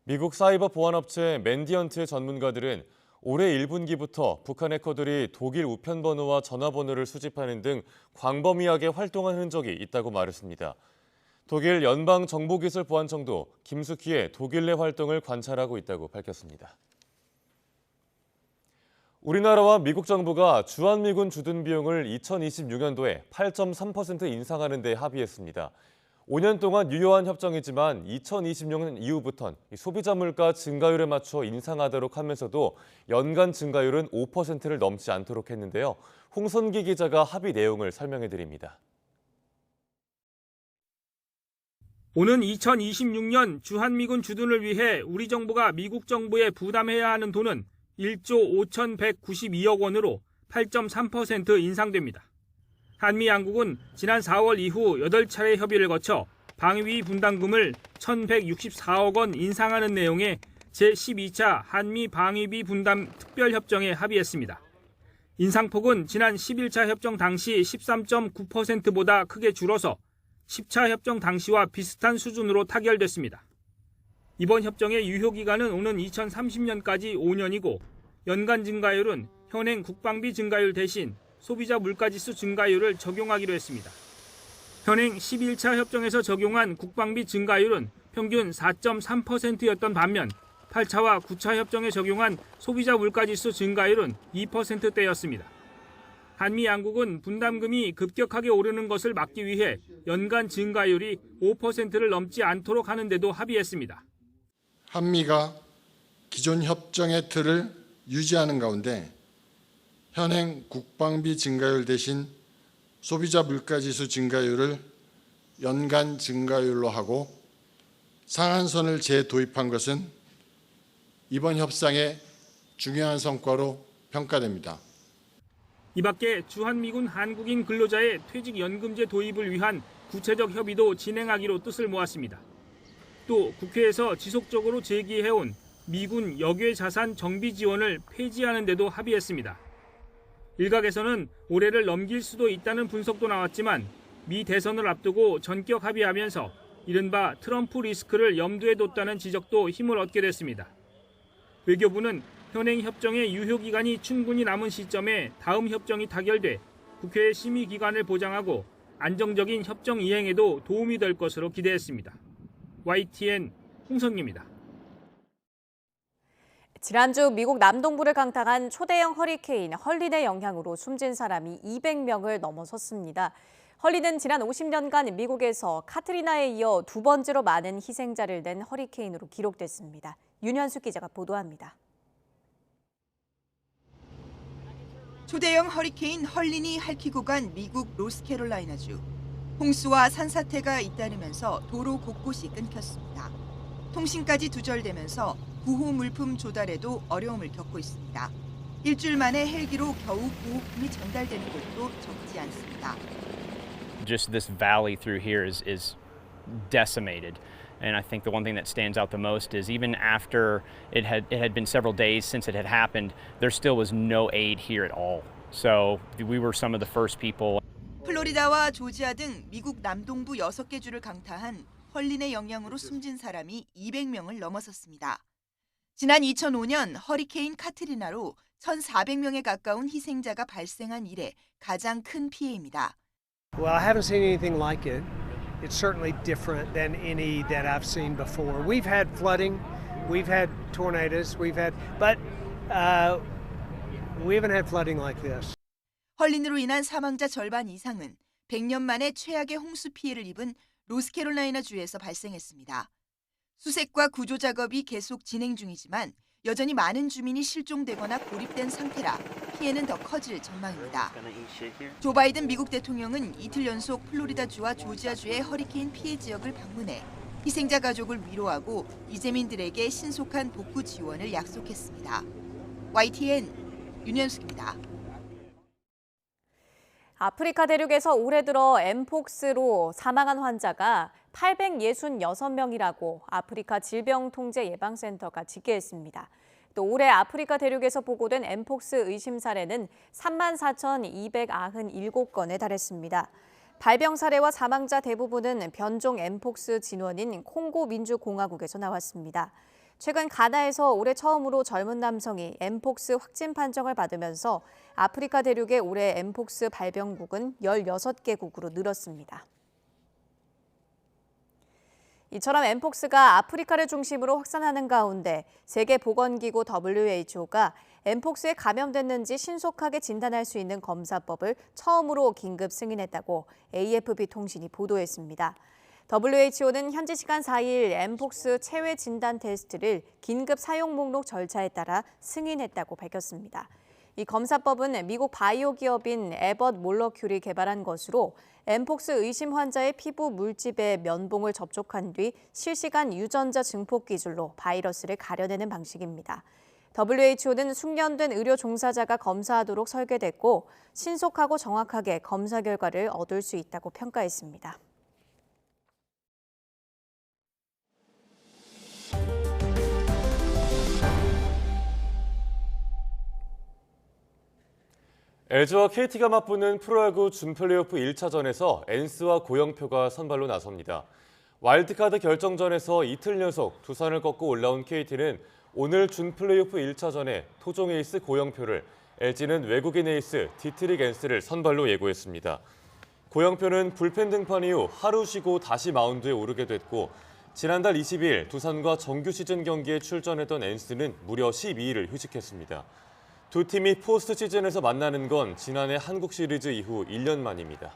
미국 사이버 보안업체 맨디언트 전문가들은 올해 1분기부터 북한 해커들이 독일 우편번호와 전화번호를 수집하는 등 광범위하게 활동한 흔적이 있다고 말했습니다. 독일 연방정보기술보안청도 김숙희의 독일 내 활동을 관찰하고 있다고 밝혔습니다. 우리나라와 미국 정부가 주한미군 주둔 비용을 2026년도에 8.3% 인상하는 데 합의했습니다. 5년 동안 유효한 협정이지만 2026년 이후부턴 소비자 물가 증가율에 맞춰 인상하도록 하면서도 연간 증가율은 5%를 넘지 않도록 했는데요. 홍선기 기자가 합의 내용을 설명해드립니다. 오는 2026년 주한미군 주둔을 위해 우리 정부가 미국 정부에 부담해야 하는 돈은 1조 5,192억 원으로 8.3% 인상됩니다. 한미 양국은 지난 4월 이후 8차례 협의를 거쳐 방위 분담금을 1,164억 원 인상하는 내용의 제12차 한미 방위비 분담 특별협정에 합의했습니다. 인상폭은 지난 11차 협정 당시 13.9%보다 크게 줄어서 10차 협정 당시와 비슷한 수준으로 타결됐습니다. 이번 협정의 유효기간은 오는 2030년까지 5년이고 연간 증가율은 현행 국방비 증가율 대신 소비자 물가지수 증가율을 적용하기로 했습니다. 현행 11차 협정에서 적용한 국방비 증가율은 평균 4.3%였던 반면 8차와 9차 협정에 적용한 소비자 물가지수 증가율은 2%대였습니다. 한미 양국은 분담금이 급격하게 오르는 것을 막기 위해 연간 증가율이 5%를 넘지 않도록 하는 데도 합의했습니다. 한미가 기존 협정의 틀을 유지하는 가운데 현행 국방비 증가율 대신 소비자 물가지수 증가율을 연간 증가율로 하고 상한선을 재도입한 것은 이번 협상의 중요한 성과로 평가됩니다. 이 밖에 주한미군 한국인 근로자의 퇴직연금제 도입을 위한 구체적 협의도 진행하기로 뜻을 모았습니다. 또 국회에서 지속적으로 제기해온 미군 역외 자산 정비 지원을 폐지하는 데도 합의했습니다. 일각에서는 올해를 넘길 수도 있다는 분석도 나왔지만 미 대선을 앞두고 전격 합의하면서 이른바 트럼프 리스크를 염두에 뒀다는 지적도 힘을 얻게 됐습니다. 외교부는 현행 협정의 유효기간이 충분히 남은 시점에 다음 협정이 타결돼 국회의 심의 기간을 보장하고 안정적인 협정 이행에도 도움이 될 것으로 기대했습니다. YTN 홍성기입니다. 지난주 미국 남동부를 강타한 초대형 허리케인 헐린의 영향으로 숨진 사람이 200명을 넘어섰습니다. 헐린은 지난 50년간 미국에서 카트리나에 이어 두 번째로 많은 희생자를 낸 허리케인으로 기록됐습니다. 윤현수 기자가 보도합니다. 초대형 허리케인 헐린이 핥히고 간 미국 노스캐롤라이나주. 홍수와 산사태가 잇따르면서 도로 곳곳이 끊겼습니다. 통신까지 두절되면서 구호 물품 조달에도 어려움을 겪고 있습니다. 일주일 만에 헬기로 겨우 구호품이 전달되는 곳도 적지 않습니다. Just this valley through here is decimated. And I think the one thing that stands out the most is even after it had been several days since it had happened, there still was no aid here at all. So we were some of the first people. 플로리다와 조지아 등 미국 남동부 6개 주를 강타한 헐린의 영향으로 숨진 사람이 200명을 넘어섰습니다. 지난 2005년 허리케인 카트리나로 1,400명에 가까운 희생자가 발생한 이래 가장 큰 피해입니다. Well, I haven't seen anything like it. It's certainly different than any that I've seen before. We've had flooding, we've had tornadoes, but we haven't had flooding like this. 헐린으로 인한 사망자 절반 이상은 100년 만에 최악의 홍수 피해를 입은 노스캐롤라이나 주에서 발생했습니다. 수색과 구조 작업이 계속 진행 중이지만 여전히 많은 주민이 실종되거나 고립된 상태라 피해는 더 커질 전망입니다. 조 바이든 미국 대통령은 이틀 연속 플로리다주와 조지아주의 허리케인 피해 지역을 방문해 희생자 가족을 위로하고 이재민들에게 신속한 복구 지원을 약속했습니다. YTN 윤현숙입니다. 아프리카 대륙에서 올해 들어 엠폭스로 사망한 환자가 866명이라고 아프리카 질병통제예방센터가 집계했습니다. 또 올해 아프리카 대륙에서 보고된 엠폭스 의심 사례는 34,297건에 달했습니다. 발병 사례와 사망자 대부분은 변종 엠폭스 진원인 콩고 민주공화국에서 나왔습니다. 최근 가나에서 올해 처음으로 젊은 남성이 엠폭스 확진 판정을 받으면서 아프리카 대륙의 올해 엠폭스 발병국은 16개국으로 늘었습니다. 이처럼 엠폭스가 아프리카를 중심으로 확산하는 가운데 세계보건기구 WHO가 엠폭스에 감염됐는지 신속하게 진단할 수 있는 검사법을 처음으로 긴급 승인했다고 AFP 통신이 보도했습니다. WHO는 현지 시간 4일 엠폭스 체외 진단 테스트를 긴급 사용 목록 절차에 따라 승인했다고 밝혔습니다. 이 검사법은 미국 바이오 기업인 에벗 몰러큐리 개발한 것으로 엠폭스 의심 환자의 피부 물집에 면봉을 접촉한 뒤 실시간 유전자 증폭 기술로 바이러스를 가려내는 방식입니다. WHO는 숙련된 의료 종사자가 검사하도록 설계됐고 신속하고 정확하게 검사 결과를 얻을 수 있다고 평가했습니다. LG와 KT가 맞붙는 프로야구 준플레이오프 1차전에서 엔스와 고영표가 선발로 나섭니다. 와일드카드 결정전에서 이틀 연속 두산을 꺾고 올라온 KT는 오늘 준플레이오프 1차전에 토종 에이스 고영표를, LG는 외국인 에이스 디트릭 엔스를 선발로 예고했습니다. 고영표는 불펜 등판 이후 하루 쉬고 다시 마운드에 오르게 됐고 지난달 20일 두산과 정규 시즌 경기에 출전했던 엔스는 무려 12일을 휴식했습니다. 두 팀이 포스트 시즌에서 만나는 건 지난해 한국 시리즈 이후 1년 만입니다.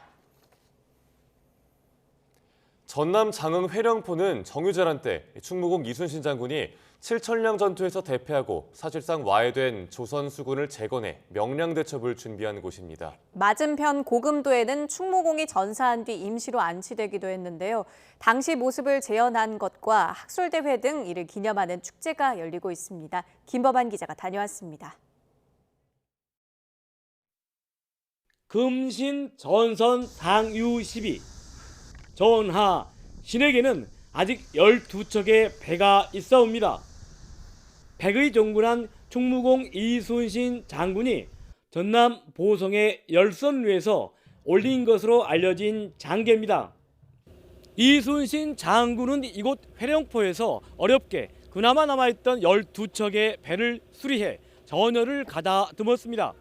전남 장흥 회령포는 정유재란 때 충무공 이순신 장군이 7천량 전투에서 대패하고 사실상 와해된 조선 수군을 재건해 명량대첩을 준비한 곳입니다. 맞은편 고금도에는 충무공이 전사한 뒤 임시로 안치되기도 했는데요. 당시 모습을 재현한 것과 학술대회 등 이를 기념하는 축제가 열리고 있습니다. 김범한 기자가 다녀왔습니다. 금신 전선 상유 12 전하 신에게는 아직 12척의 배가 있사옵니다. 백의 종군한 충무공 이순신 장군이 전남 보성의 열선루에서 올린 것으로 알려진 장계입니다. 이순신 장군은 이곳 회령포에서 어렵게 그나마 남아있던 12척의 배를 수리해 전열을 가다듬었습니다.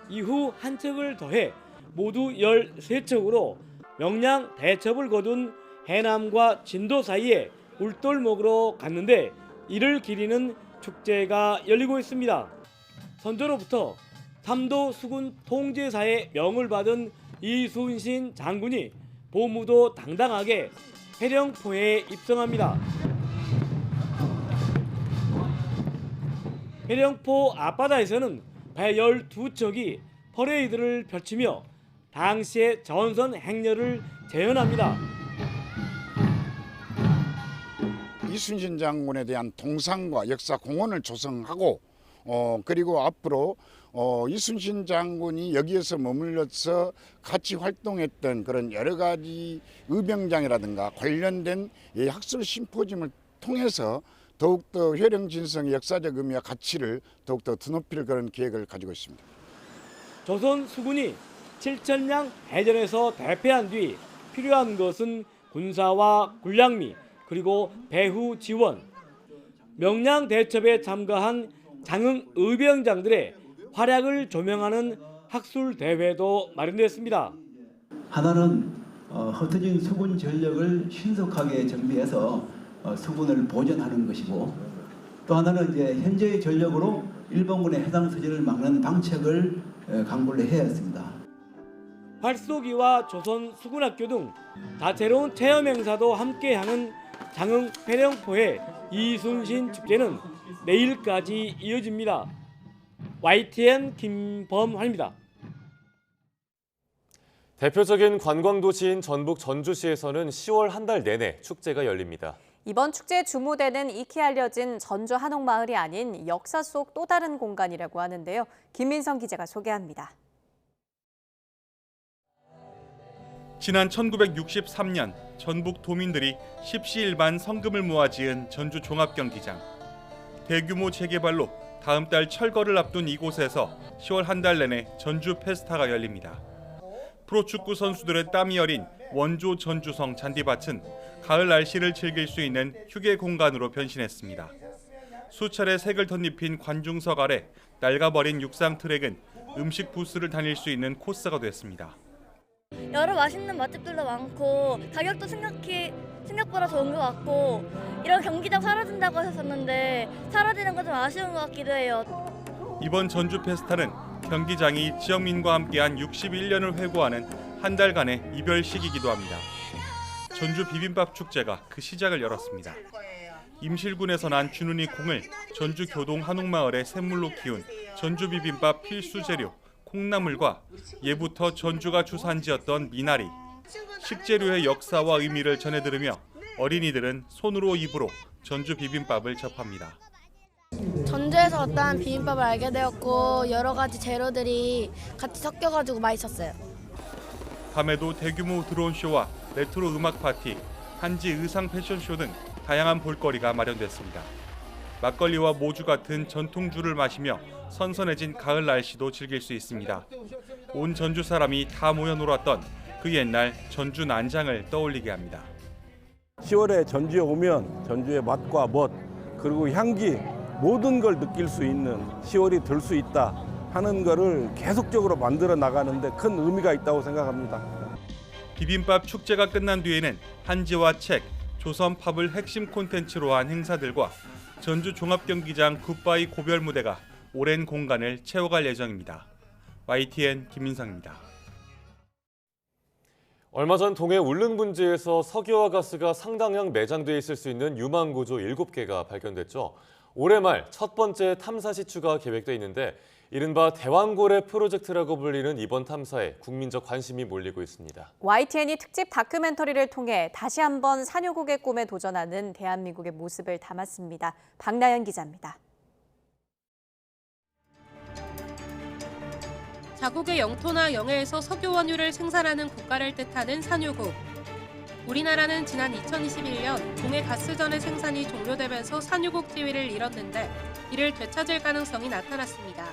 이후 한 척을 더해 모두 13척으로 명량 대첩을 거둔 해남과 진도 사이에 울돌 먹으러 갔는데 이를 기리는 축제가 열리고 있습니다. 선조로부터 삼도 수군 통제사의 명을 받은 이순신 장군이 보무도 당당하게 회령포에 입성합니다. 회령포 앞바다에서는 배 12척이 퍼레이드를 펼치며 당시의 전선 행렬을 재현합니다. 이순신 장군에 대한 동상과 역사 공원을 조성하고 그리고 앞으로 이순신 장군이 여기에서 머물러서 같이 활동했던 그런 여러 가지 의병장이라든가 관련된 이 학술 심포지움을 통해서 더욱더 효령진성의 역사적 의미와 가치를 더욱더 드높일 그런 계획을 가지고 있습니다. 조선 수군이 7,000량 해전에서 대패한 뒤 필요한 것은 군사와 군량미 그리고 배후 지원, 명량 대첩에 참가한 장흥 의병장들의 활약을 조명하는 학술 대회도 마련됐습니다. 하나는 흩어진 수군 전력을 신속하게 정비해서 수군을 보전하는 것이고, 또 하나는 이제 현재의 전력으로 일본군의 해당 서진을 막는 방책을 강구를 해야 했습니다. 활쏘기와 조선 수군학교 등 다채로운 체험 행사도 함께하는 장흥 패령포의 이순신 축제는 내일까지 이어집니다. YTN 김범환입니다. 대표적인 관광도시인 전북 전주시에서는 10월 한 달 내내 축제가 열립니다. 이번 축제 주무대는 익히 알려진 전주 한옥마을이 아닌 역사 속 또 다른 공간이라고 하는데요. 김민성 기자가 소개합니다. 지난 1963년 전북 도민들이 십시일반 성금을 모아 지은 전주 종합경기장. 대규모 재개발로 다음 달 철거를 앞둔 이곳에서 10월 한 달 내내 전주 페스타가 열립니다. 프로축구 선수들의 땀이 어린 원조 전주성 잔디밭은 가을 날씨를 즐길 수 있는 휴게 공간으로 변신했습니다. 수차례 색을 덧입힌 관중석 아래 낡아버린 육상 트랙은 음식 부스를 다닐 수 있는 코스가 됐습니다. 여러 맛있는 맛집들도 많고 가격도 생각보다 좋은 것 같고, 이런 경기장 사라진다고 하셨었는데 사라지는 건 좀 아쉬운 것 같기도 해요. 이번 전주 페스타는 경기장이 지역민과 함께한 61년을 회고하는 한 달간의 이별식이기도 합니다. 전주 비빔밥 축제가 그 시작을 열었습니다. 임실군에서 난 주눈이 콩을 전주 교동 한옥마을의 샘물로 키운 전주 비빔밥 필수 재료 콩나물과 예부터 전주가 주산지였던 미나리, 식재료의 역사와 의미를 전해 들으며 어린이들은 손으로 입으로 전주 비빔밥을 접합니다. 전주에서 어떠한 비빔밥을 알게 되었고, 여러 가지 재료들이 같이 섞여가지고 맛있었어요. 밤에도 대규모 드론 쇼와 레트로 음악 파티, 한지 의상 패션쇼 등 다양한 볼거리가 마련됐습니다. 막걸리와 모주 같은 전통주를 마시며 선선해진 가을 날씨도 즐길 수 있습니다. 온 전주 사람이 다 모여 놀았던 그 옛날 전주 난장을 떠올리게 합니다. 10월에 전주에 오면 전주의 맛과 멋 그리고 향기 모든 걸 느낄 수 있는 10월이 될 수 있다 하는 거를 계속적으로 만들어 나가는데 큰 의미가 있다고 생각합니다. 비빔밥 축제가 끝난 뒤에는 한지와 책, 조선팝을 핵심 콘텐츠로 한 행사들과 전주 종합경기장 굿바이 고별 무대가 오랜 공간을 채워갈 예정입니다. YTN 김민상입니다. 얼마 전 동해 울릉분지에서 석유와 가스가 상당량 매장돼 있을 수 있는 유망구조 7개가 발견됐죠. 올해 말 첫 번째 탐사 시추가 계획돼 있는데 이른바 대왕고래 프로젝트라고 불리는 이번 탐사에 국민적 관심이 몰리고 있습니다. YTN이 특집 다큐멘터리를 통해 다시 한번 산유국의 꿈에 도전하는 대한민국의 모습을 담았습니다. 박나연 기자입니다. 자국의 영토나 영해에서 석유 원유를 생산하는 국가를 뜻하는 산유국. 우리나라는 지난 2021년 동해 가스전의 생산이 종료되면서 산유국 지위를 잃었는데 이를 되찾을 가능성이 나타났습니다.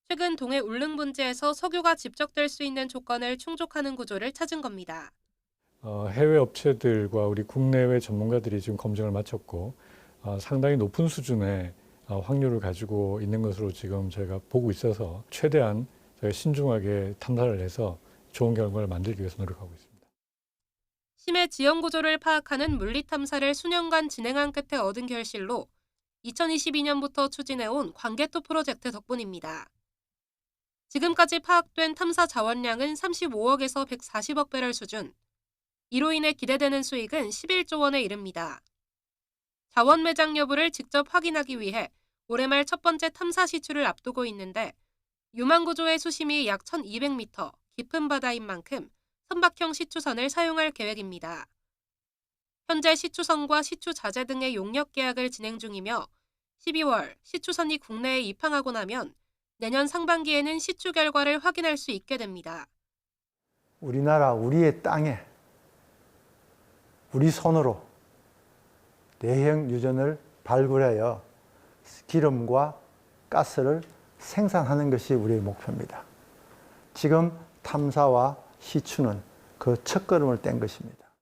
최근 동해 울릉분지에서 석유가 집적될 수 있는 조건을 충족하는 구조를 찾은 겁니다. 해외 업체들과 우리 국내외 전문가들이 지금 검증을 마쳤고 상당히 높은 수준의 확률을 가지고 있는 것으로 지금 저희가 보고 있어서 최대한 저희가 신중하게 탐사를 해서 좋은 결과를 만들기 위해서 노력하고 있습니다. 심해 지형 구조를 파악하는 물리 탐사를 수년간 진행한 끝에 얻은 결실로 2022년부터 추진해온 광개토 프로젝트 덕분입니다. 지금까지 파악된 탐사 자원량은 35억에서 140억 배럴 수준. 이로 인해 기대되는 수익은 11조 원에 이릅니다. 자원 매장 여부를 직접 확인하기 위해 올해 말 첫 번째 탐사 시추를 앞두고 있는데 유망구조의 수심이 약 1200m, 깊은 바다인 만큼 선박형 시추선을 사용할 계획입니다. 현재 시추선과 시추 자재 등의 용역 계약을 진행 중이며 12월 시추선이 국내에 입항하고 나면 내년 상반기에는 시추 결과를 확인할 수 있게 됩니다. 우리나라 우리의 땅에 우리 손으로 내형 유전을 발굴하여 기름과 가스를 생산하는 것이 우리의 목표입니다. 지금 탐사와 시추는 그 첫걸음을 뗀 것입니다.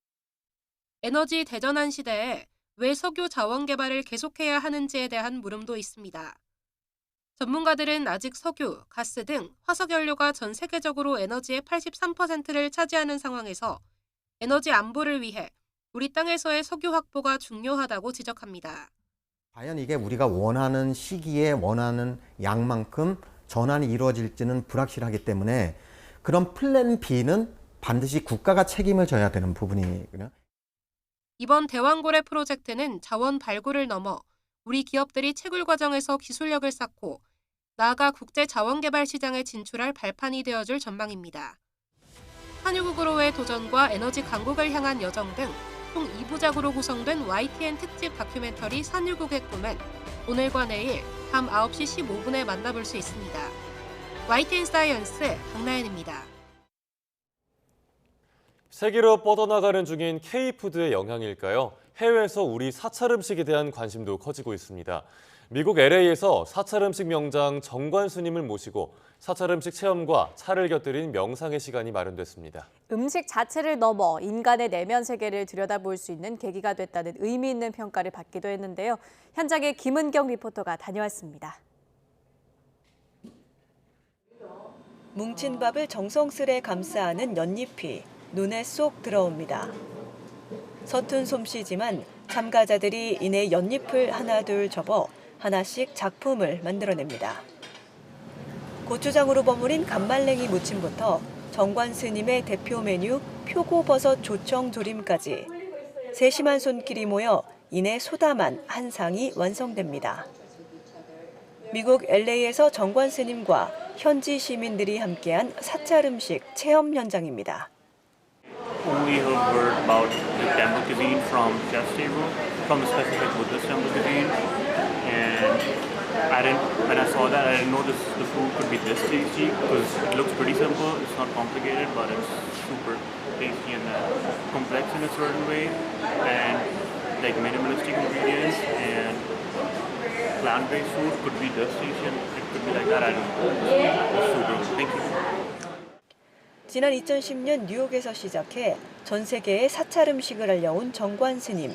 에너지 대전환 시대에 왜 석유 자원 개발을 계속해야 하는지에 대한 물음도 있습니다. 전문가들은 아직 석유, 가스 등 화석연료가 전 세계적으로 에너지의 83%를 차지하는 상황에서 에너지 안보를 위해 우리 땅에서의 석유 확보가 중요하다고 지적합니다. 과연 이게 우리가 원하는 시기에 원하는 양만큼 전환이 이루어질지는 불확실하기 때문에 그런 플랜 B는 반드시 국가가 책임을 져야 되는 부분이거든요. 이번 대왕고래 프로젝트는 자원 발굴을 넘어 우리 기업들이 채굴 과정에서 기술력을 쌓고 나아가 국제 자원 개발 시장에 진출할 발판이 되어줄 전망입니다. 한유국으로의 도전과 에너지 강국을 향한 여정 등 총 2부작으로 구성된 YTN 특집 다큐멘터리 산유국의 꿈은 오늘과 내일 밤 9시 15분에 만나볼 수 있습니다. YTN 사이언스 강나연입니다. 세계로 뻗어나가는 중인 K푸드의 영향일까요? 해외에서 우리 사찰 음식에 대한 관심도 커지고 있습니다. 미국 LA에서 사찰 음식 명장 정관 스님을 모시고 사찰 음식 체험과 차를 곁들인 명상의 시간이 마련됐습니다. 음식 자체를 넘어 인간의 내면 세계를 들여다볼 수 있는 계기가 됐다는 의미 있는 평가를 받기도 했는데요. 현장에 김은경 리포터가 다녀왔습니다. 뭉친 밥을 정성스레 감싸는 연잎이 눈에 쏙 들어옵니다. 서툰 솜씨지만 참가자들이 이내 연잎을 하나둘 접어 하나씩 작품을 만들어냅니다. 고추장으로 버무린 간말랭이 무침부터 정관 스님의 대표 메뉴 표고버섯 조청 조림까지 세심한 손길이 모여 이내 소담한 한 상이 완성됩니다. 미국 LA에서 정관 스님과 현지 시민들이 함께한 사찰 음식 체험 현장입니다. We have heard about the temple cuisine from chef's table, from the specific Buddhist temple cuisine, and when I saw that, I didn't know the food could be this tasty because it looks pretty simple. It's not complicated, but it's super tasty and complex in a certain way, and like minimalistic ingredients and plant-based food could be this tasty and it could be like that. I don't know. It's super. Thank you. 지난 2010년 뉴욕에서 시작해 전 세계에 사찰 음식을 알려온 정관 스님.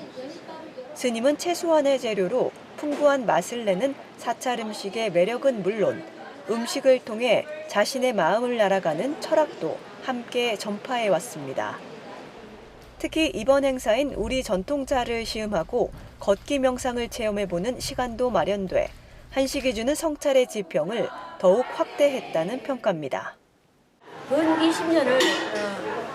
스님은 최소한의 재료로 풍부한 맛을 내는 사찰 음식의 매력은 물론 음식을 통해 자신의 마음을 날아가는 철학도 함께 전파해 왔습니다. 특히 이번 행사인 우리 전통차를 시음하고 걷기 명상을 체험해보는 시간도 마련돼 한식이 주는 성찰의 지평을 더욱 확대했다는 평가입니다. 근 20년을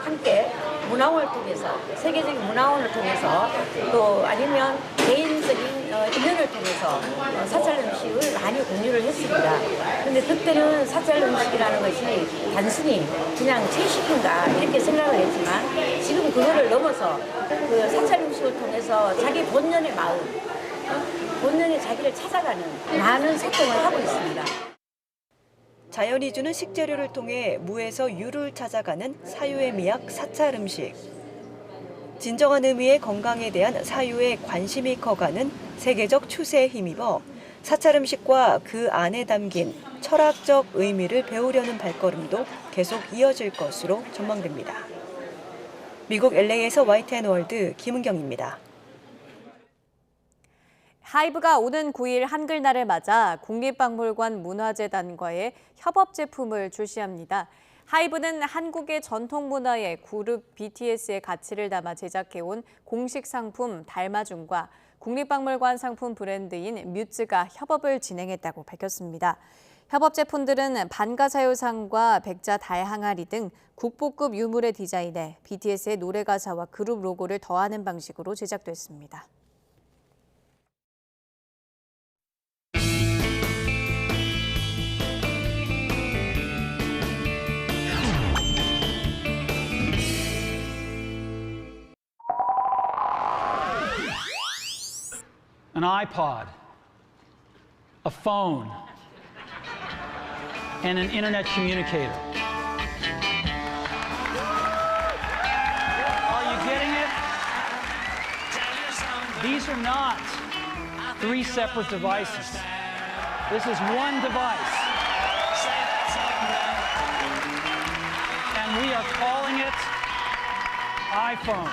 함께 문화원을 통해서 세계적인 문화원을 통해서 또 아니면 개인적인 인연을 통해서 사찰 음식을 많이 공유를 했습니다. 그런데 그때는 사찰 음식이라는 것이 단순히 그냥 채식인가 이렇게 생각을 했지만 지금 그거를 넘어서 그 사찰 음식을 통해서 자기 본연의 마음, 본연의 자기를 찾아가는 많은 소통을 하고 있습니다. 자연이 주는 식재료를 통해 무에서 유를 찾아가는 사유의 미학 사찰 음식. 진정한 의미의 건강에 대한 사유의 관심이 커가는 세계적 추세에 힘입어 사찰 음식과 그 안에 담긴 철학적 의미를 배우려는 발걸음도 계속 이어질 것으로 전망됩니다. 미국 LA에서 YTN 월드 김은경입니다. 하이브가 오는 9일 한글날을 맞아 국립박물관 문화재단과의 협업 제품을 출시합니다. 하이브는 한국의 전통문화의 그룹 BTS의 가치를 담아 제작해온 공식 상품 달마중과 국립박물관 상품 브랜드인 뮤즈가 협업을 진행했다고 밝혔습니다. 협업 제품들은 반가사요상과 백자 달항아리 등 국보급 유물의 디자인에 BTS의 노래 가사와 그룹 로고를 더하는 방식으로 제작됐습니다. An iPod, a phone, and an internet communicator. Are you getting it? These are not 3 separate devices. This is one device. And we are calling it iPhone.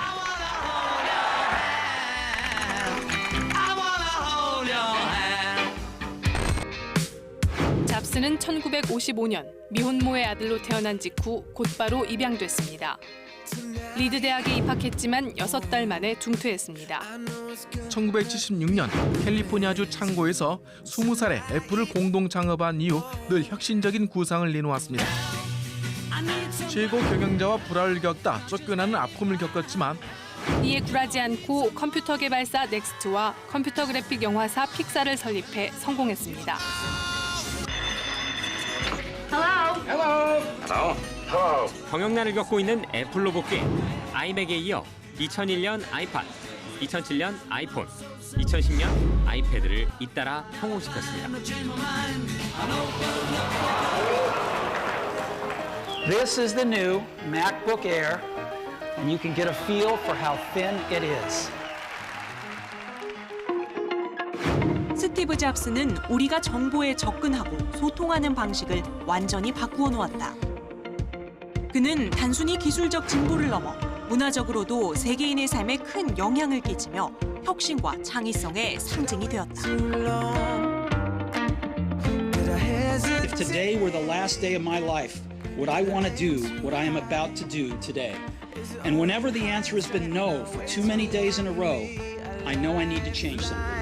잡스는 1955년 미혼모의 아들로 태어난 직후 곧바로 입양됐습니다. 리드 대학에 입학했지만 6달 만에 중퇴했습니다. 1976년 캘리포니아주 창고에서 20살에 애플을 공동 창업한 이후 늘 혁신적인 구상을 내놓았습니다. 최고 경영자와 불화를 겪다 쫓겨나는 아픔을 겪었지만 이에 굴하지 않고 컴퓨터 개발사 넥스트와 컴퓨터 그래픽 영화사 픽사를 설립해 성공했습니다. 경영난을 겪고 있는 애플로 복귀. 아이맥에 이어 2001년 아이팟, 2007년 아이폰, 2010년 아이패드를 잇따라 성공시켰습니다. This is the new MacBook Air, and you can get a feel for how thin it is. 스티브 잡스는 우리가 정보에 접근하고 소통하는 방식을 완전히 바꾸어 놓았다. 그는 단순히 기술적 진보를 넘어 문화적으로도 세계인의 삶에 큰 영향을 끼치며 혁신과 창의성의 상징이 되었다. If today were the last day of my life, would I want to do what I am about to do today? And whenever the answer has been no for too many days in a row, I know I need to change something.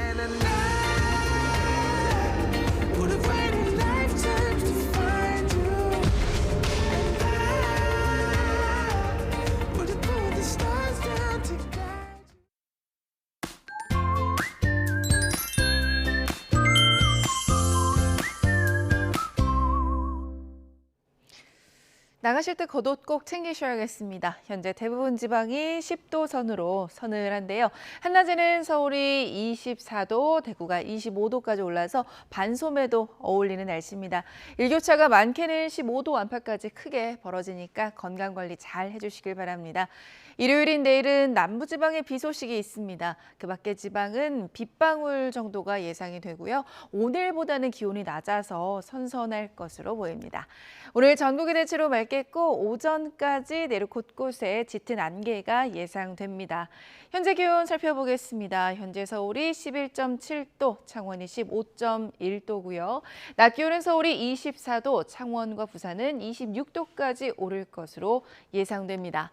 나가실 때 겉옷 꼭 챙기셔야겠습니다. 현재 대부분 지방이 10도 선으로 서늘한데요. 한낮에는 서울이 24도, 대구가 25도까지 올라서 반소매도 어울리는 날씨입니다. 일교차가 많게는 15도 안팎까지 크게 벌어지니까 건강관리 잘 해주시길 바랍니다. 일요일인 내일은 남부지방에 비 소식이 있습니다. 그 밖의 지방은 빗방울 정도가 예상이 되고요. 오늘보다는 기온이 낮아서 선선할 것으로 보입니다. 오늘 전국이 대체로 맑겠고 오전까지 내륙 곳곳에 짙은 안개가 예상됩니다. 현재 기온 살펴보겠습니다. 현재 서울이 11.7도, 창원이 15.1도고요. 낮 기온은 서울이 24도, 창원과 부산은 26도까지 오를 것으로 예상됩니다.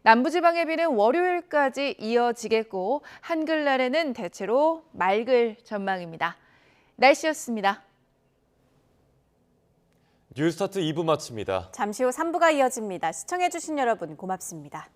남부지방의 비는 월요일까지 이어지겠고 한글날에는 대체로 맑을 전망입니다. 날씨였습니다. 뉴스타트 2부 마칩니다. 잠시 후 3부가 이어집니다. 시청해주신 여러분 고맙습니다.